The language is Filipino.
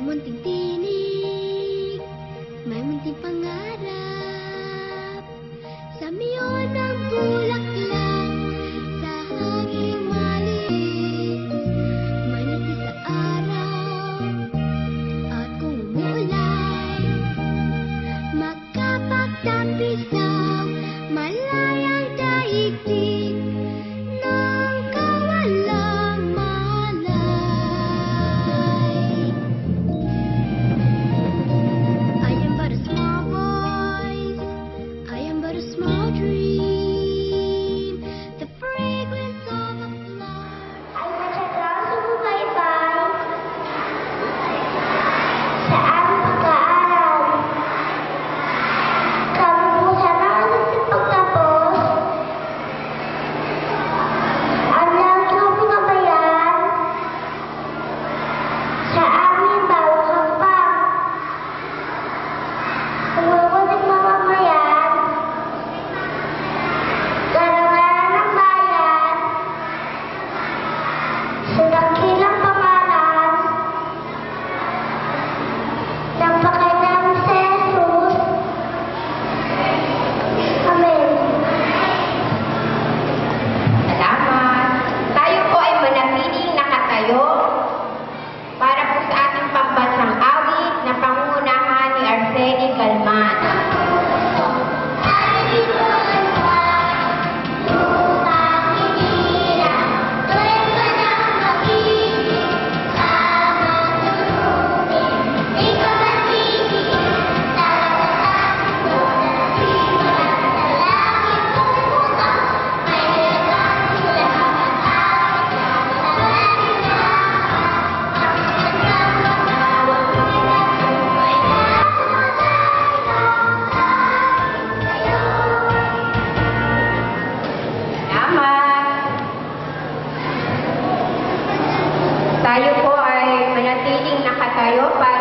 munting tinig, may munting pangarap. Sa miyon ng bulaklak, sa hanging maliit, maniti sa araw, at kung umuulan, makapagtapisaw, malayang daigdig ng kawalang malay. I am but a small voice, I am but a small dream, the fragrance of a flower. Ay matyagang sumubaybay sa aming pag-aaral. Kamubusan ng aming pagtapos, ang laging pinabayaan sa aming bawat hakbang. Umuulit mamamayan, karangalan ng bayan, sa dakilang pangalan ng Panginoong si Jesus. Amen. Salamat. Tayo po ay manatiling nakatayo para po sa ating pambansang awit na pangungunahan ni Arceli Galman. Salamat. Tayo po ay manatiling nakatayo para